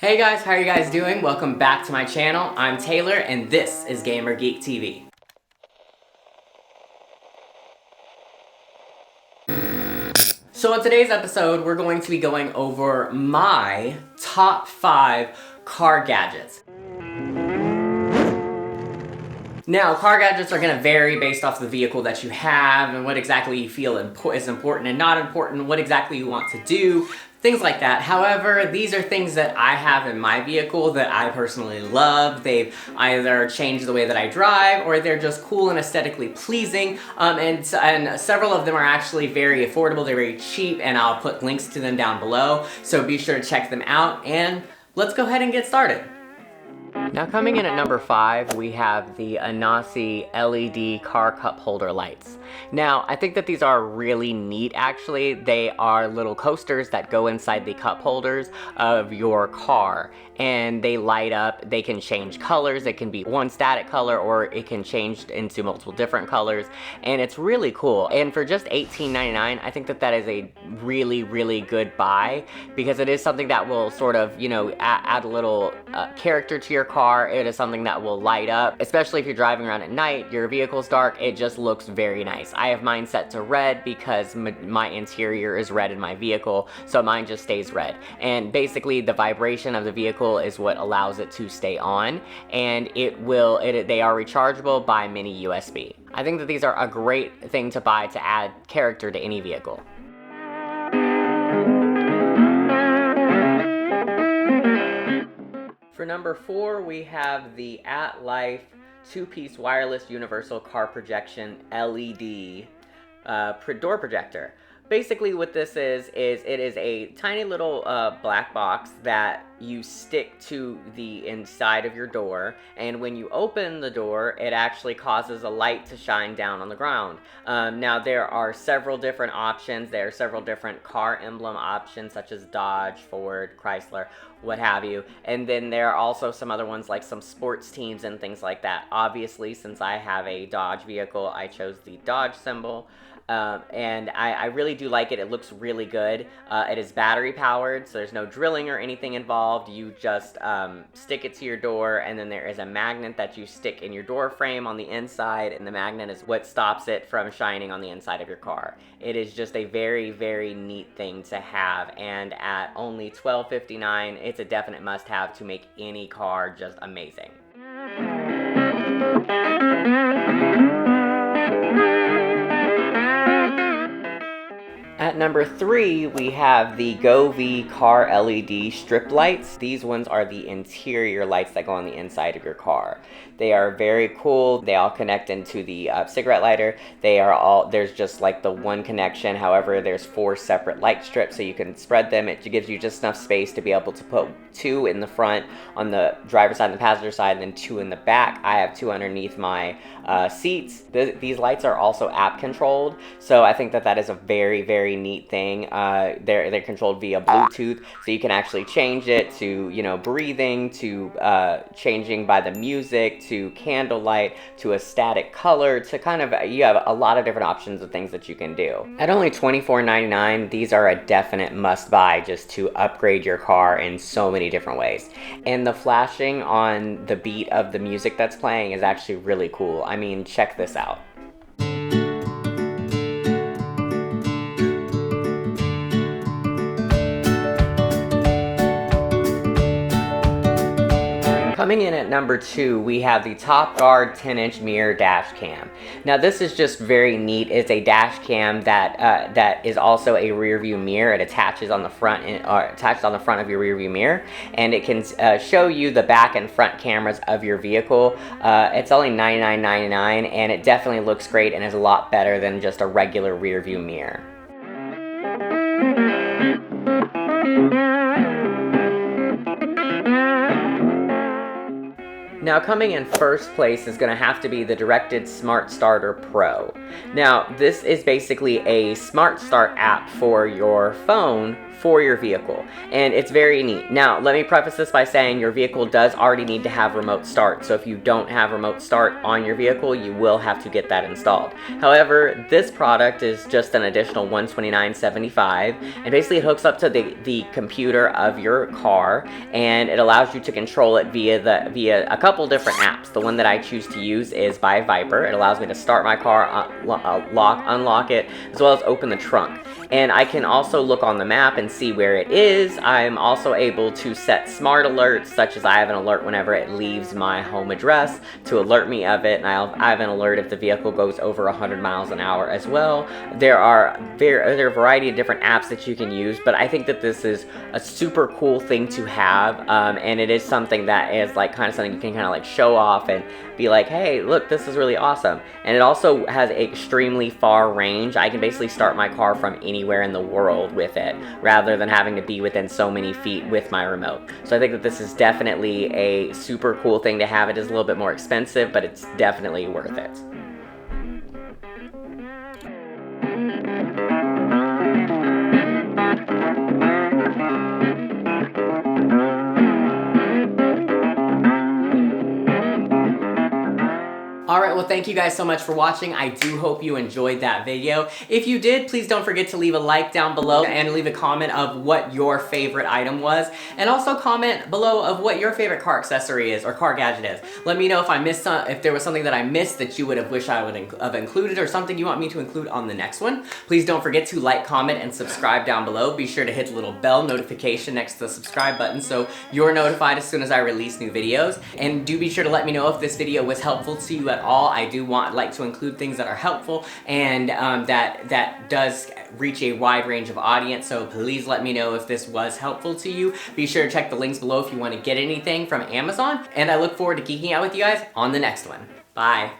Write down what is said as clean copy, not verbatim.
Hey guys, how are you guys doing? Welcome back to my channel. I'm Taylor and this is GaymerGeekTV. So in today's episode, we're going to be going over my top 5 car gadgets. Now, car gadgets are going to vary based off the vehicle that you have and what exactly you feel is important and not important, what exactly you want to do, things like that. However, these are things that I have in my vehicle that I personally love. They've either changed the way that I drive or they're just cool and aesthetically pleasing. And several of them are actually very affordable, they're very cheap, and I'll put links to them down below. So be sure to check them out and let's go ahead and get started. Now coming in at number 5, we have the Anansi LED car cup holder lights. Now, I think that these are really neat actually. They are little coasters that go inside the cup holders of your car, and they light up. They can change colors. It can be one static color or it can change into multiple different colors, and it's really cool. And for just $18.99, I think that that is a really good buy, because it is something that will sort of, you know, add a little character to your car. It is something that will light up, especially if you're driving around at night, your vehicle's dark, it just looks very nice. I have mine set to red because my interior is red in my vehicle, so mine just stays red. And basically the vibration of the vehicle is what allows it to stay on, and they are rechargeable by mini USB. I think that these are a great thing to buy to add character to any vehicle. For number 4, we have the Atlife 2-piece wireless universal car projection LED door projector. Basically what this is it is a tiny little black box that you stick to the inside of your door, and when you open the door, it actually causes a light to shine down on the ground. Now there are several different options. There are several different car emblem options such as Dodge, Ford, Chrysler, what have you. And then there are also some other ones like some sports teams and things like that. Obviously, since I have a Dodge vehicle, I chose the Dodge symbol. And I really do like it. It looks really good. It is battery powered, so there's no drilling or anything involved. You just stick it to your door, and then there is a magnet that you stick in your door frame on the inside, and the magnet is what stops it from shining on the inside of your car. It is just a very neat thing to have, and at only $12.59, it's a definite must-have to make any car just amazing. At number 3, we have the Govi Car LED strip lights. These ones are the interior lights that go on the inside of your car. They are very cool. They all connect into the cigarette lighter. There's just like the one connection. However, there's 4 separate light strips, so you can spread them. It gives you just enough space to be able to put 2 in the front on the driver's side and the passenger side, and then 2 in the back. I have 2 underneath my seats. These lights are also app controlled, so I think that that is a very neat thing. They're controlled via Bluetooth, so you can actually change it to, you know, breathing, to changing by the music, to candlelight, to a static color, to kind of, you have a lot of different options of things that you can do. At only $24.99, these are a definite must buy just to upgrade your car in so many different ways. And the flashing on the beat of the music that's playing is actually really cool. I mean, check this out. Coming in at number 2, we have the Top Guard 10-inch mirror dash cam. Now this is just very neat. It's a dash cam that is also a rear view mirror. It attaches on the front of your rear view mirror, and it can show you the back and front cameras of your vehicle. It's only $99.99, and it definitely looks great and is a lot better than just a regular rear view mirror. Now coming in first place is going to have to be the Directed Smart Starter Pro. Now this is basically a smart start app for your phone for your vehicle, and it's very neat. Now let me preface this by saying your vehicle does already need to have remote start, so if you don't have remote start on your vehicle, you will have to get that installed. However, this product is just an additional $129.75, and basically it hooks up to the computer of your car, and it allows you to control it via a couple different apps. The one that I choose to use is by Viper. It allows me to start my car, unlock it, as well as open the trunk. And I can also look on the map and see where it is. I'm also able to set smart alerts, such as I have an alert whenever it leaves my home address to alert me of it, and I have an alert if the vehicle goes over 100 miles an hour as well. There are a variety of different apps that you can use, but I think that this is a super cool thing to have, and it is something that is like kind of something you can kind of like show off and be like, hey, look, this is really awesome. And it also has extremely far range. I can basically start my car from anywhere in the world with it, rather than having to be within so many feet with my remote. So I think that this is definitely a super cool thing to have. It is a little bit more expensive, but it's definitely worth it. Alright, well thank you guys so much for watching. I do hope you enjoyed that video. If you did, please don't forget to leave a like down below and leave a comment of what your favorite item was. And also comment below of what your favorite car accessory is or car gadget is. Let me know if I missed if there was something that I missed that you would have wished I would have included, or something you want me to include on the next one. Please don't forget to like, comment, and subscribe down below. Be sure to hit the little bell notification next to the subscribe button so you're notified as soon as I release new videos. And do be sure to let me know if this video was helpful to you at all. I do like to include things that are helpful and that does reach a wide range of audience, so please let me know if this was helpful to you. Be sure to check the links below if you want to get anything from Amazon, and I look forward to geeking out with you guys on the next one. Bye.